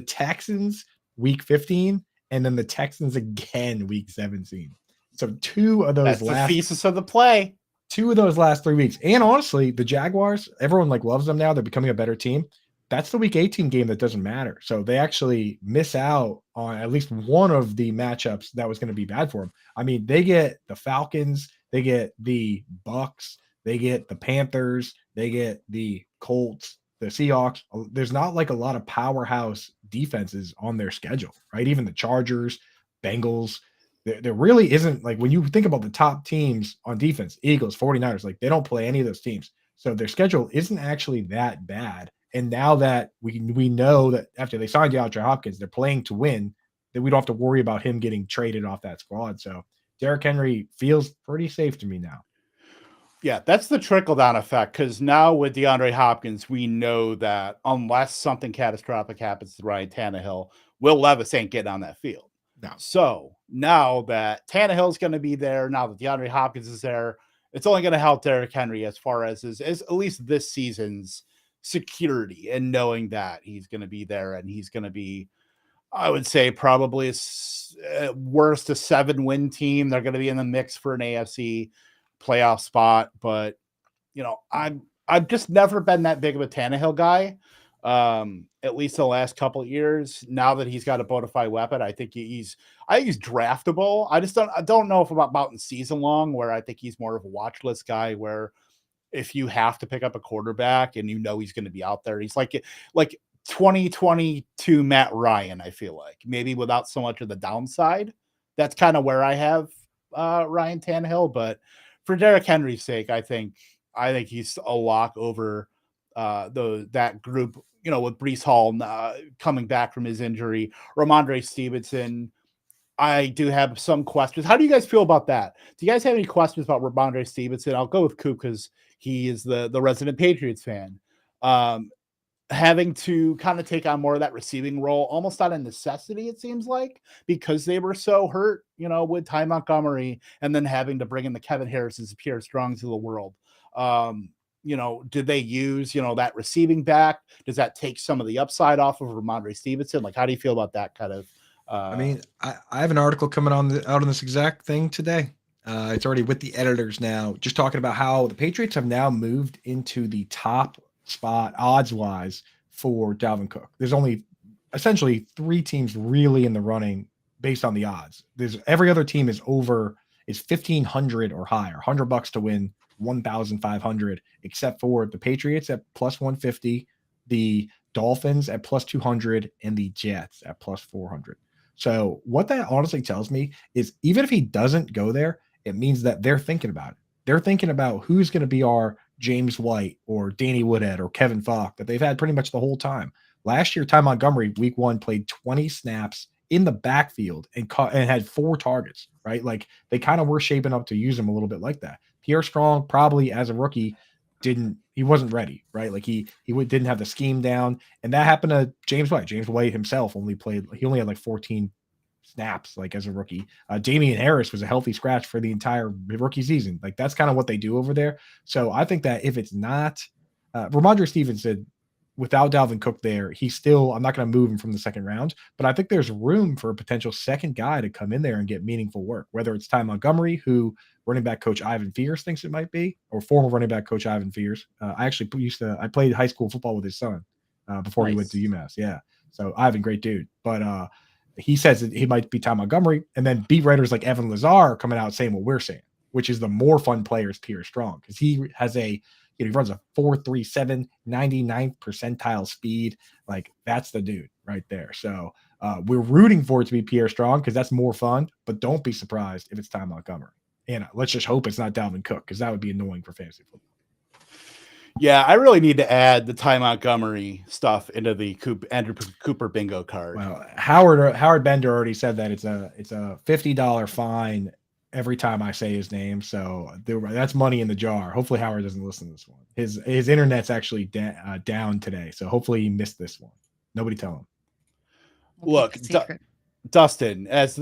Texans week 15 and then the Texans again week 17. So two of those the thesis of the play. 2 of those last 3 weeks. And honestly, the Jaguars, everyone loves them now. They're becoming a better team. That's the week 18 game that doesn't matter. So they actually miss out on at least one of the matchups that was going to be bad for them. I mean, they get the Falcons, they get the Bucks, they get the Panthers, they get the Colts, the Seahawks. There's not a lot of powerhouse defenses on their schedule, right? Even the Chargers, Bengals. There really isn't, when you think about the top teams on defense, Eagles, 49ers, they don't play any of those teams. So their schedule isn't actually that bad. And now that we know that after they signed DeAndre Hopkins, they're playing to win, that we don't have to worry about him getting traded off that squad. So Derrick Henry feels pretty safe to me now. Yeah, that's the trickle-down effect, because now with DeAndre Hopkins, we know that unless something catastrophic happens to Ryan Tannehill, Will Levis ain't getting on that field. No. So now that Tannehill's going to be there, now that DeAndre Hopkins is there, it's only going to help Derrick Henry as far as at least this season's security and knowing that he's going to be there and he's going to be I would say probably at worst a 7-win team. They're going to be in the mix for an AFC playoff spot, but I've just never been that big of a Tannehill guy. At least the last couple of years. Now that he's got a bona fide weapon, I think he's draftable. I don't know if about in season long, where I think he's more of a watch list guy, where if you have to pick up a quarterback and he's going to be out there, he's like 2022 Matt Ryan. I feel like maybe without so much of the downside. That's kind of where I have Ryan Tannehill, but for Derrick Henry's sake, I think he's a lock over that group, with Breece Hall coming back from his injury, Ramondre Stevenson. I do have some questions. How do you guys feel about that? Do you guys have any questions about Ramondre Stevenson? I'll go with Coop because he is the resident Patriots fan. Having to kind of take on more of that receiving role, almost out of necessity, it seems like, because they were so hurt, with Ty Montgomery, and then having to bring in the Kevin Harris's, Pierre Strongs of the world. Did they use, that receiving back? Does that take some of the upside off of Ramondre Stevenson? Like, how do you feel about that kind of? I have an article coming out on this exact thing today. It's already with the editors now, just talking about how the Patriots have now moved into the top spot odds-wise for Dalvin Cook. There's only essentially 3 teams really in the running based on the odds. There's every other team is 1,500 or higher, $100 to win 1,500, except for the Patriots at plus 150, the Dolphins at plus 200, and the Jets at plus 400. So what that honestly tells me is even if he doesn't go there, it means that they're thinking about it. They're thinking about who's going to be our James White or Danny Woodhead or Kevin Falk that they've had pretty much the whole time. Last year, Ty Montgomery, week 1, played 20 snaps in the backfield and had 4 targets, right? Like they kind of were shaping up to use him a little bit like that. Pierre Strong probably as a rookie he wasn't ready, right? Like he didn't have the scheme down, and that happened to James White. James White himself only had like 14 snaps like as a rookie. Damian Harris was a healthy scratch for the entire rookie season. Like that's kind of what they do over there. So I think that if it's not Ramondre Stevenson, without Dalvin Cook there, I'm not going to move him from the second round, but I think there's room for a potential second guy to come in there and get meaningful work, whether it's Ty Montgomery, who running back coach Ivan Fears thinks it might be, or former running back coach Ivan Fears. I actually I played high school football with his son before he went to UMass. Yeah. So Ivan, great dude. But he says that he might be Ty Montgomery, and then beat writers like Evan Lazar are coming out saying what we're saying, which is the more fun player is Pierre Strong, because he has he runs a 4.37, 99th percentile speed. Like that's the dude right there. So we're rooting for it to be Pierre Strong because that's more fun, but don't be surprised if it's Ty Montgomery. And let's just hope it's not Dalvin Cook, because that would be annoying for fantasy football. Yeah, I really need to add the Ty Montgomery stuff into the Andrew Cooper bingo card. Well, Howard Bender already said that it's a $50 fine every time I say his name, so that's money in the jar. Hopefully Howard doesn't listen to this one. His internet's actually down today, so hopefully he missed this one. Nobody tell him. Look, Dustin, as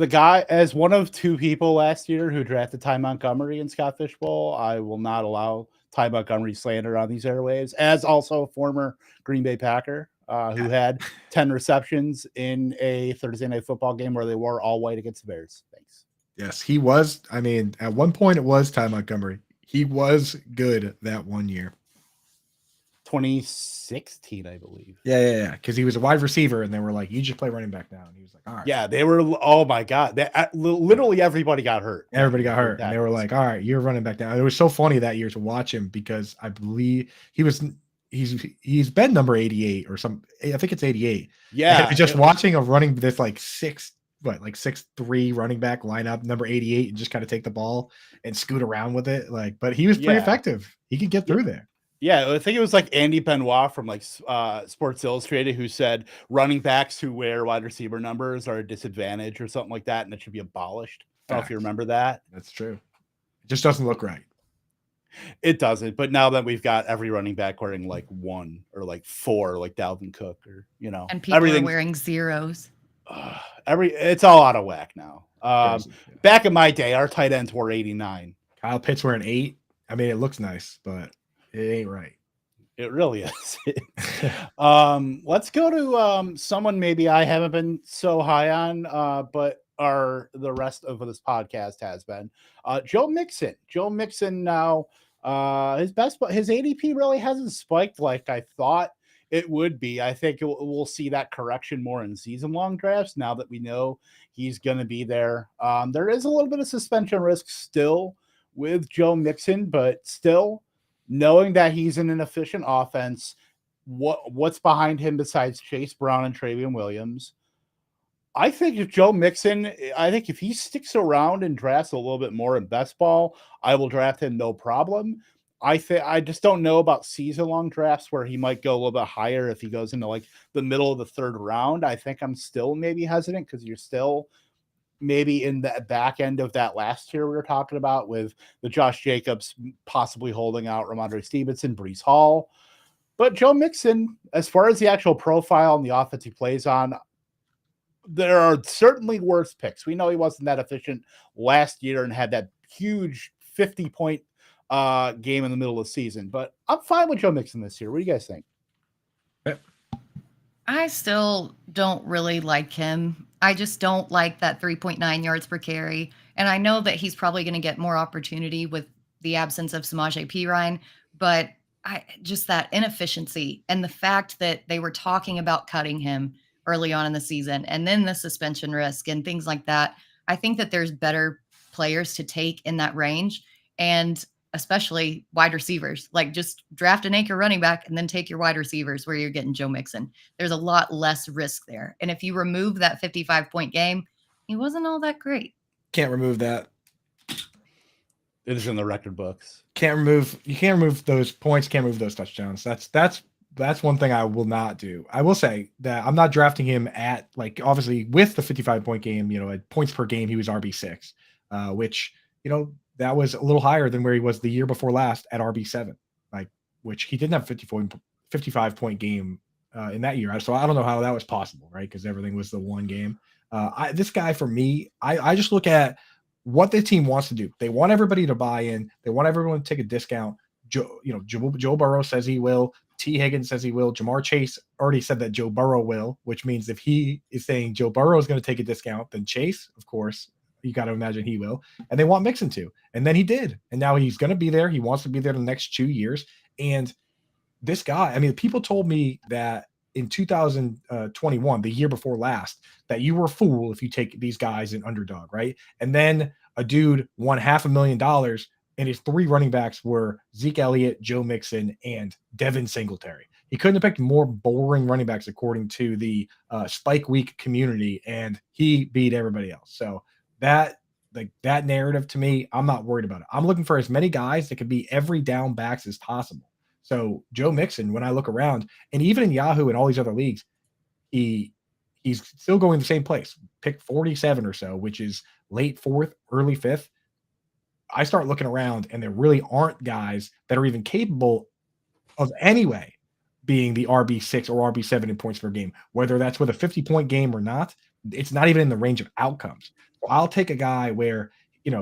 one of 2 people last year who drafted Ty Montgomery in Scott Fishbowl, I will not allow Ty Montgomery slander on these airwaves. As also a former Green Bay Packer who had 10 receptions in a Thursday night football game where they wore all white against the Bears. Thanks. Yes, he was. I mean, at one point it was Ty Montgomery. He was good that one year. 2016, I believe. Yeah. Because he was a wide receiver, and they were like, "You just play running back now." And he was like, "All right." Yeah, they were. Oh my god, literally everybody got hurt. Everybody got hurt, and they were like, "All right, you're running back now." It was so funny that year to watch him because I believe he's been number 88 or some. I think it's 88. Yeah, and just watching a running this 6'3" running back line up number 88 and just kind of take the ball and scoot around with it. But he was pretty effective. He could get through there. Yeah, I think it was like Andy Benoit from Sports Illustrated who said running backs who wear wide receiver numbers are a disadvantage or something like that, and it should be abolished. I don't know if you remember that. That's true. It just doesn't look right. It doesn't. But now that we've got every running back wearing 1 or 4, like Dalvin Cook, or and people are wearing zeros. It's all out of whack now. Back in my day, our tight ends were 89. Kyle Pitts wearing 8. I mean, it looks nice, but it ain't right. It really is. Let's go to someone maybe I haven't been so high on, but the rest of this podcast has been. Joe Mixon. Joe Mixon now, his ADP really hasn't spiked like I thought it would be. I think we'll see that correction more in season-long drafts now that we know he's going to be there. There is a little bit of suspension risk still with Joe Mixon, but still, knowing that he's in an efficient offense, what's behind him besides Chase Brown and Travion Williams? I think if he sticks around and drafts a little bit more in best ball, I will draft him no problem. I just don't know about season-long drafts where he might go a little bit higher if he goes into like the middle of the third round. I think I'm still maybe hesitant because you're still maybe in the back end of that last year we were talking about with the Josh Jacobs possibly holding out Ramondre Stevenson, Breece Hall. But Joe Mixon, as far as the actual profile and the offense he plays on, there are certainly worse picks. We know he wasn't that efficient last year and had that huge 50-point game in the middle of the season. But I'm fine with Joe Mixon this year. What do you guys think? I still don't really like him. I just don't like that 3.9 yards per carry. And I know that he's probably going to get more opportunity with the absence of Samaje Perine, but just that inefficiency and the fact that they were talking about cutting him early on in the season and then the suspension risk and things like that. I think that there's better players to take in that range, and especially wide receivers. Like, just draft an anchor running back and then take your wide receivers where you're getting Joe Mixon. There's a lot less risk there. And if you remove that 55-point game, he wasn't all that great. Can't remove that. It is in the record books. You can't remove those points, can't remove those touchdowns. That's one thing I will not do. I will say that I'm not drafting him at, like, obviously with the 55-point game, at points per game, he was RB6, which, that was a little higher than where he was the year before last at RB7, which he didn't have 55-point game in that year. So I don't know how that was possible, right? Because everything was the one game. This guy, for me, I just look at what the team wants to do. They want everybody to buy in. They want everyone to take a discount. Joe Burrow says he will. T. Higgins says he will. Jamar Chase already said that Joe Burrow will, which means if he is saying Joe Burrow is going to take a discount, then Chase, of course, you got to imagine he will. And they want Mixon to. And then he did. And now he's going to be there. He wants to be there the next 2 years. And this guy, people told me that in 2021, the year before last, that you were a fool if you take these guys in underdog, right? And then a dude won $500,000, and his three running backs were Zeke Elliott, Joe Mixon, and Devin Singletary. He couldn't have picked more boring running backs according to the Spike Week community, and he beat everybody else. So that narrative, to me, I'm not worried about it. I'm looking for as many guys that can be every down backs as possible. So Joe Mixon, when I look around, and even in Yahoo and all these other leagues, he's still going the same place, pick 47 or so, which is late fourth, early fifth. I start looking around, and there really aren't guys that are even capable of anyway being the RB6 or RB7 in points per game, whether that's with a 50-point game or not. It's not even in the range of outcomes. So I'll take a guy where,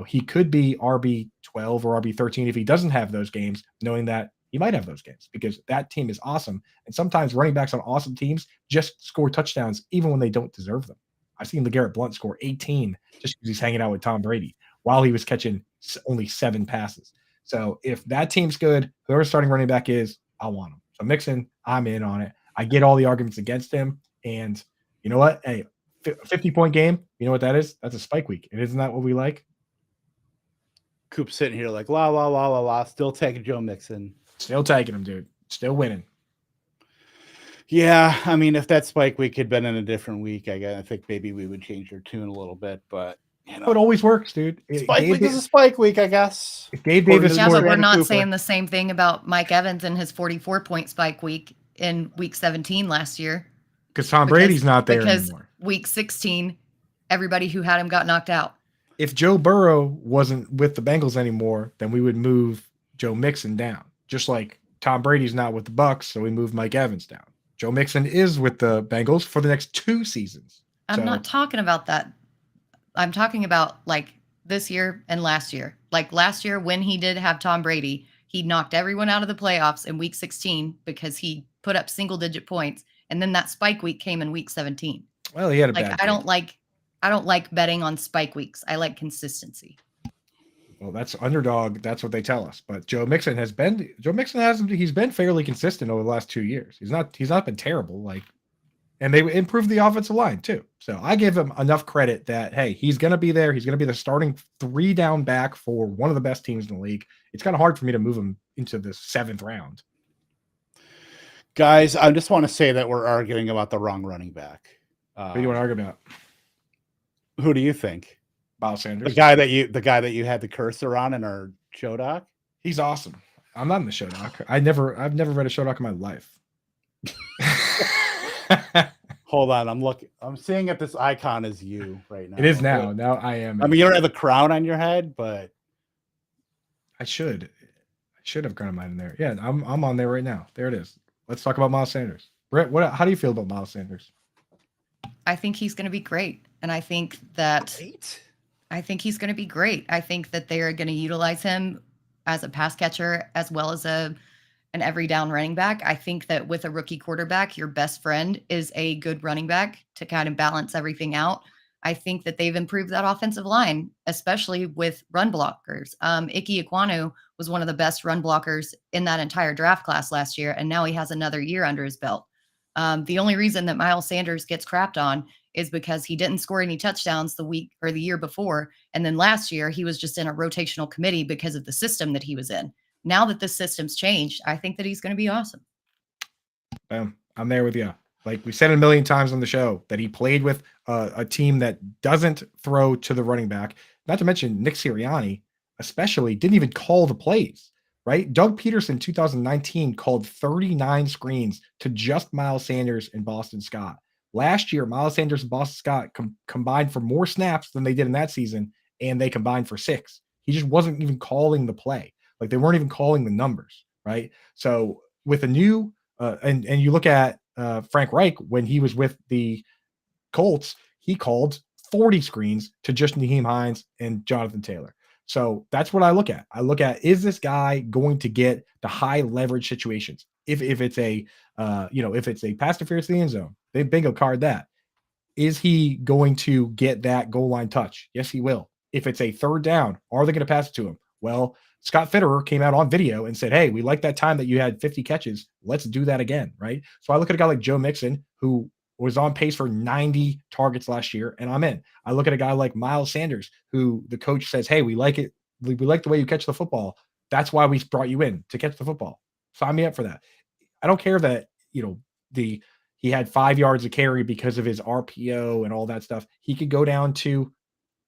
he could be RB12 or RB13 if he doesn't have those games, knowing that he might have those games because that team is awesome. And sometimes running backs on awesome teams just score touchdowns even when they don't deserve them. I've seen LeGarrette Blount score 18 just because he's hanging out with Tom Brady while he was catching only 7 passes. So if that team's good, whoever starting running back is, I want him. So Mixon, I'm in on it. I get all the arguments against him. And you know what? Hey, 50-point game, you know what that is? That's a spike week. And isn't that what we like? Coop's sitting here like, la, la, la, la, la, still taking Joe Mixon. Still taking him, dude. Still winning. Yeah, if that spike week had been in a different week, I think maybe we would change our tune a little bit, but it always works, dude. Spike week is a spike week, I guess. If Gabe Davis but we're not Cooper. saying the same thing about Mike Evans and his 44-point spike week in week 17 last year. Because Tom Brady's not there anymore. Week 16, everybody who had him got knocked out. If Joe Burrow wasn't with the Bengals anymore, then we would move Joe Mixon down. Just like Tom Brady's not with the Bucks, so we move Mike Evans down. Joe Mixon is with the Bengals for the next 2 seasons. I'm not talking about that. I'm talking about like this year and last year. Like last year when he did have Tom Brady, He knocked everyone out of the playoffs in week 16 because he put up single-digit points, and then that spike week came in week 17. Well, he had a Like, bad I game. don't like betting on spike weeks. I like consistency. Well, that's underdog. That's what they tell us. But Joe Mixon has he's been fairly consistent over the last 2 years. He's not been terrible. Like, and they improved the offensive line too. So I give him enough credit that, hey, he's going to be there. He's going to be the starting 3 down back for one of the best teams in the league. It's kind of hard for me to move him into the 7th round. Guys, I just want to say that we're arguing about the wrong running back. What do you want to argue about? Who do you think? Miles Sanders. The guy that you had the cursor on in our show doc? He's awesome. I'm not in the show doc. I've never read a show doc in my life. Hold on, I'm seeing if this icon is you right now. It is now. Now I am. I mean, you don't have a crown on your head, but I should have crowned mine in there. Yeah, I'm on there right now. There it is. Let's talk about Miles Sanders. Brett, how do you feel about Miles Sanders? I think he's going to be great, and I think he's going to be great. I think that they are going to utilize him as a pass catcher as well as an every down running back. I think that with a rookie quarterback, your best friend is a good running back to kind of balance everything out. I think that they've improved that offensive line, especially with run blockers. Ike Ekwonu was one of the best run blockers in that entire draft class last year, and now he has another year under his belt. The only reason that Miles Sanders gets crapped on is because he didn't score any touchdowns the week or the year before. And then last year, he was just in a rotational committee because of the system that he was in. Now that the system's changed, I think that he's going to be awesome. I'm there with you. Like we said a million times on the show that he played with a team that doesn't throw to the running back. Not to mention Nick Sirianni, especially, didn't even call the plays, right? Doug Peterson, 2019, called 39 screens to just Miles Sanders and Boston Scott. Last year, Miles Sanders and Boston Scott combined for more snaps than they did in that season, and they combined for 6. He just wasn't even calling the play. Like they weren't even calling the numbers, right? So with a new and you look at Frank Reich when he was with the Colts, he called 40 screens to just Nyheim Hines and Jonathan Taylor. So that's what I look at. I look at, is this guy going to get the high leverage situations? If it's a if it's a pass interference in the end zone, they bingo card that. Is he going to get that goal line touch? Yes, he will. If it's a 3rd down, are they going to pass it to him? Well, Scott Fitterer came out on video and said, hey, we like that time that you had 50 catches. Let's do that again, right? So I look at a guy like Joe Mixon, who was on pace for 90 targets last year, and I'm in. I look at a guy like Miles Sanders, who the coach says, hey, we like it. We like the way you catch the football. That's why we brought you in, to catch the football. Sign me up for that. I don't care that, he had 5 yards of carry because of his RPO and all that stuff. He could go down to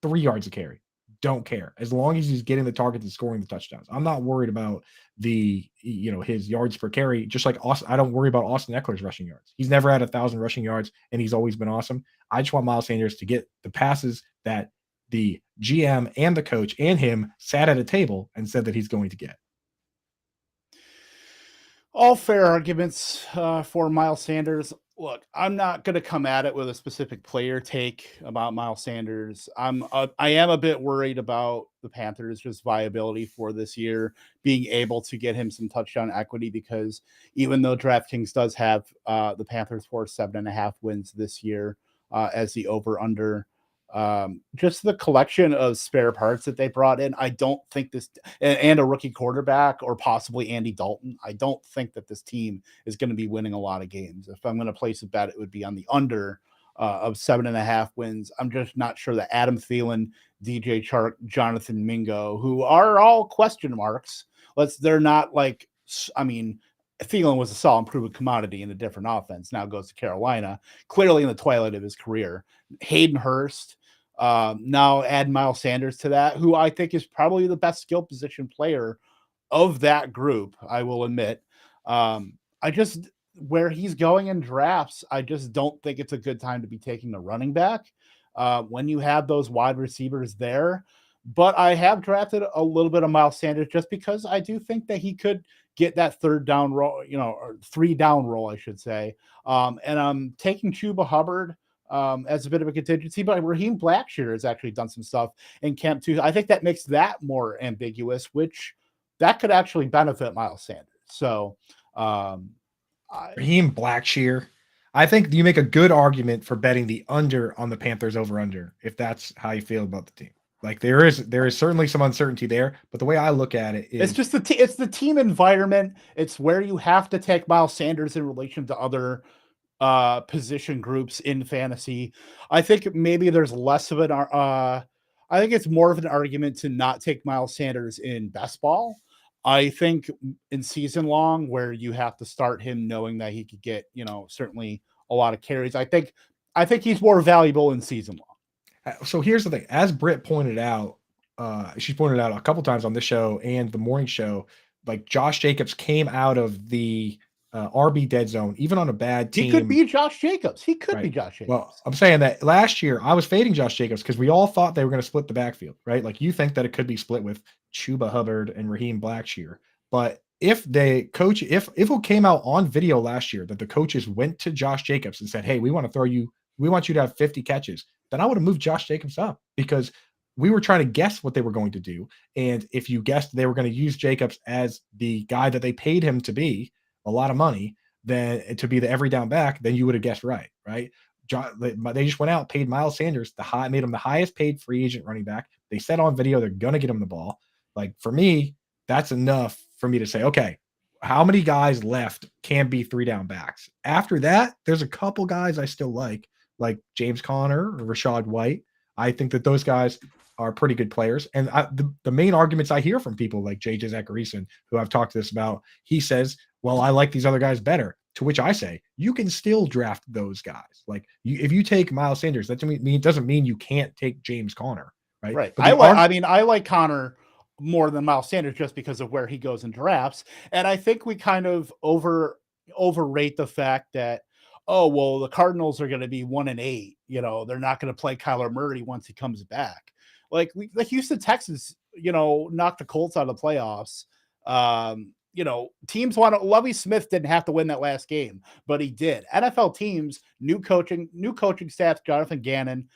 3 yards of carry. Don't care, as long as he's getting the targets and scoring the touchdowns. I'm not worried about his yards per carry. Just like Austin, I don't worry about Austin Eckler's rushing yards. He's never had 1,000 rushing yards, and he's always been awesome. I just want Miles Sanders to get the passes that the GM and the coach and him sat at a table and said that he's going to get. All fair arguments for Miles Sanders. Look, I'm not going to come at it with a specific player take about Miles Sanders. I am a bit worried about the Panthers' just viability for this year, being able to get him some touchdown equity, because even though DraftKings does have the Panthers for 7.5 wins this year as the over-under, just the collection of spare parts that they brought in, I don't think this, and a rookie quarterback or possibly Andy Dalton, I don't think that this team is going to be winning a lot of games. If I'm going to place a bet, it would be on the under of 7.5 wins. I'm just not sure that Adam Thielen, DJ Chark, Jonathan Mingo, who are all question marks, they're not like, I mean, Thielen was a solid proven commodity in a different offense. Now goes to Carolina, clearly in the twilight of his career. Hayden Hurst, now add Miles Sanders to that, who I think is probably the best skill position player of that group, I will admit. Where he's going in drafts, I just don't think it's a good time to be taking the running back when you have those wide receivers there. But I have drafted a little bit of Miles Sanders just because I do think that he could get that 3rd down role, or 3 down role, I should say. And I'm taking Chuba Hubbard as a bit of a contingency, but Raheem Blackshear has actually done some stuff in camp too. I think that makes that more ambiguous, which that could actually benefit Miles Sanders. So, Raheem Blackshear. I think you make a good argument for betting the under on the Panthers over under if that's how you feel about the team. Like there is certainly some uncertainty there, but the way I look at it is it's just it's the team environment. It's where you have to take Miles Sanders in relation to other position groups in fantasy. I think maybe there's less of an I think it's more of an argument to not take Miles Sanders in best ball. I think in season long, where you have to start him knowing that he could get, certainly a lot of carries. I think he's more valuable in season long. So here's the thing. As Britt pointed out, she's pointed out a couple times on this show and the morning show, like Josh Jacobs came out of the RB dead zone, even on a bad team. He could be Josh Jacobs. He could be Josh Jacobs. Well, I'm saying that last year I was fading Josh Jacobs because we all thought they were going to split the backfield, right? Like you think that it could be split with Chuba Hubbard and Raheem Blackshear. But if it came out on video last year that the coaches went to Josh Jacobs and said, hey, we want you to have 50 catches, then I would have moved Josh Jacobs up because we were trying to guess what they were going to do. And if you guessed they were going to use Jacobs as the guy that they paid him to be, a lot of money, then to be the every down back, then you would have guessed right? They just went out, paid Miles Sanders, made him the highest paid free agent running back. They said on video they're going to get him the ball. Like for me, that's enough for me to say, okay, how many guys left can be 3 down backs? After that, there's a couple guys I still like James Conner or Rashad White. I think that those guys are pretty good players. And the main arguments I hear from people like JJ Zacharyson, who I've talked to this about, he says, well, I like these other guys better. To which I say, you can still draft those guys. Like if you take Miles Sanders, that doesn't mean you can't take James Conner, right? Right. I like Conner more than Miles Sanders just because of where he goes in drafts. And I think we kind of overrate the fact that, oh, well, the Cardinals are going to be 1-8. They're not going to play Kyler Murray once he comes back. Like the Houston Texans, knocked the Colts out of the playoffs. Teams Lovie Smith didn't have to win that last game, but he did. NFL teams, new coaching staff, Jonathan Gannon,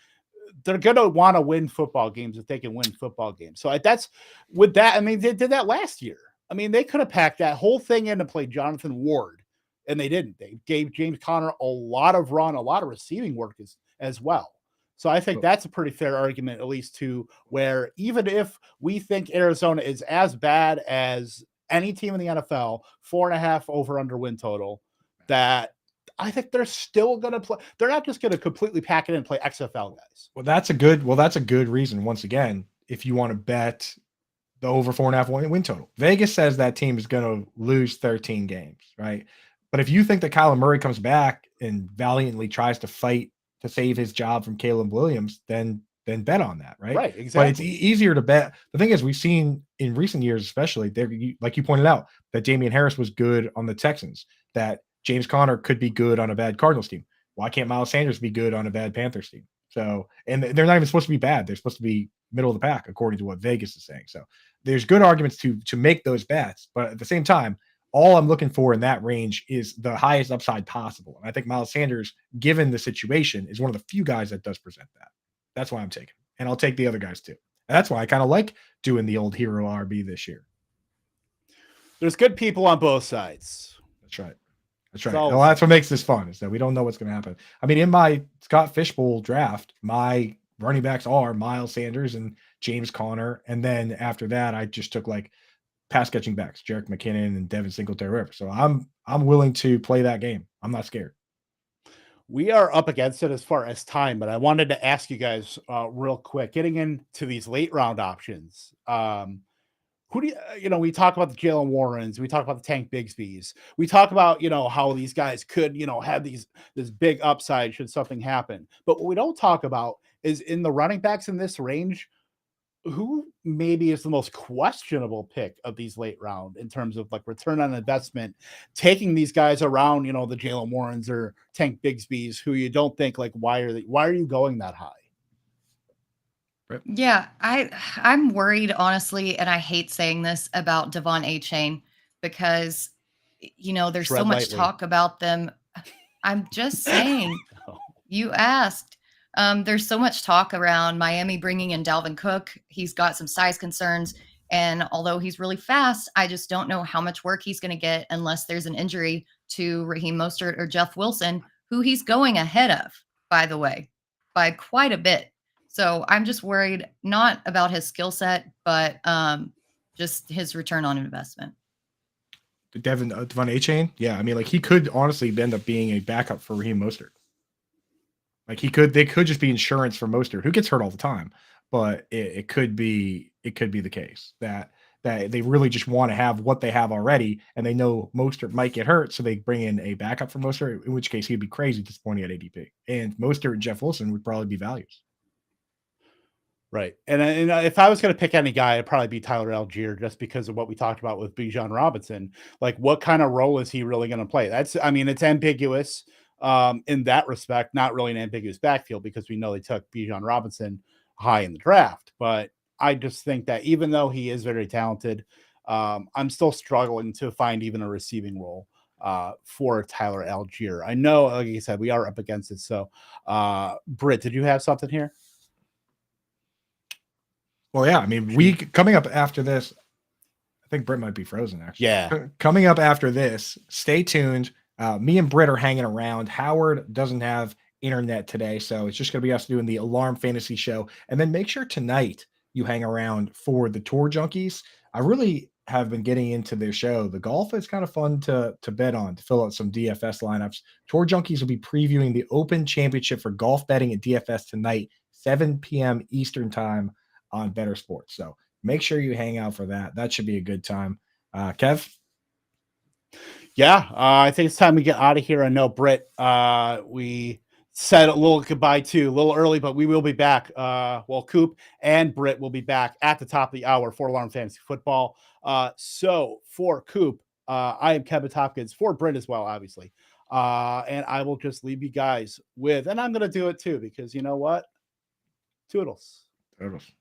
they're going to want to win football games if they can win football games. So they did that last year. I mean, they could have packed that whole thing in to play Jonathan Ward, and they didn't. They gave James Conner a lot of receiving work as well. So I think that's a pretty fair argument, at least to where even if we think Arizona is as bad as any team in the NFL, 4.5 over under win total, that I think they're still going to play. They're not just going to completely pack it in and play XFL guys. Well, that's a good reason. Once again, if you want to bet the over 4.5 win total, Vegas says that team is going to lose 13 games, right? But if you think that Kyler Murray comes back and valiantly tries to fight to save his job from Caleb Williams, then bet on that, right? Right, exactly. But it's easier to bet. The thing is, we've seen in recent years, especially, like you pointed out, that Damian Harris was good on the Texans, that James Conner could be good on a bad Cardinals team. Why can't Miles Sanders be good on a bad Panthers team? So, and they're not even supposed to be bad. They're supposed to be middle of the pack, according to what Vegas is saying. So there's good arguments to make those bets. But at the same time, all I'm looking for in that range is the highest upside possible. And I think Miles Sanders, given the situation, is one of the few guys that does present that. That's why I'm taking. And I'll take the other guys too. And that's why I kind of like doing the old hero RB this year. There's good people on both sides. That's right. Well, that's what makes this fun, is that we don't know what's going to happen. I mean, in my Scott Fishbowl draft, my running backs are Miles Sanders and James Conner. And then after that, I just took like pass catching backs, Jerick McKinnon and Devin Singletary. So I'm willing to play that game. I'm not scared. We are up against it as far as time, but I wanted to ask you guys real quick, getting into these late round options. Who do we talk about the Jalen Warrens, we talk about the Tank Bigsby's, we talk about, how these guys could, have this big upside should something happen. But what we don't talk about is in the running backs in this range, who maybe is the most questionable pick of these late round in terms of like return on investment, taking these guys around, the Jalen Warrens or Tank Bigsby's, who you don't think like, why are you going that high? Yeah, I'm worried, honestly, and I hate saying this about Devon A-Chain because, there's so much talk about them. I'm just saying, you asked. There's so much talk around Miami bringing in Dalvin Cook. He's got some size concerns. And although he's really fast, I just don't know how much work he's going to get unless there's an injury to Raheem Mostert or Jeff Wilson, who he's going ahead of, by the way, by quite a bit. So I'm just worried not about his skill set, but just his return on investment. Devon A-Chain, yeah, I mean, like he could honestly end up being a backup for Raheem Mostert. Like they could just be insurance for Mostert, who gets hurt all the time. But it could be the case that they really just want to have what they have already, and they know Mostert might get hurt, so they bring in a backup for Mostert. In which case, he'd be crazy disappointing at ADP, and Mostert and Jeff Wilson would probably be values. Right. And if I was going to pick any guy, it'd probably be Tyler Algier, just because of what we talked about with Bijan Robinson. Like, what kind of role is he really going to play? It's ambiguous in that respect, not really an ambiguous backfield, because we know they took Bijan Robinson high in the draft. But I just think that even though he is very talented, I'm still struggling to find even a receiving role for Tyler Algier. I know, like you said, we are up against it. So, Britt, did you have something here? Well, yeah, I mean, coming up after this, I think Britt might be frozen, actually. Yeah. Coming up after this, stay tuned. Me and Britt are hanging around. Howard doesn't have internet today, so it's just going to be us doing the Alarm Fantasy Show. And then make sure tonight you hang around for the Tour Junkies. I really have been getting into their show. The golf is kind of fun to bet on, to fill out some DFS lineups. Tour Junkies will be previewing the Open Championship for golf betting at DFS tonight, 7 p.m. Eastern time on Better Sports. So make sure you hang out for that. That should be a good time. Kev? Yeah, I think it's time we get out of here. I know, Britt, we said a little goodbye to a little early, but we will be back. Coop and Britt will be back at the top of the hour for Alarm Fantasy Football. So for Coop, I am Kevin Tompkins, for Britt as well, obviously. And I will just leave you guys with, and I'm going to do it too, because you know what? Toodles. Toodles.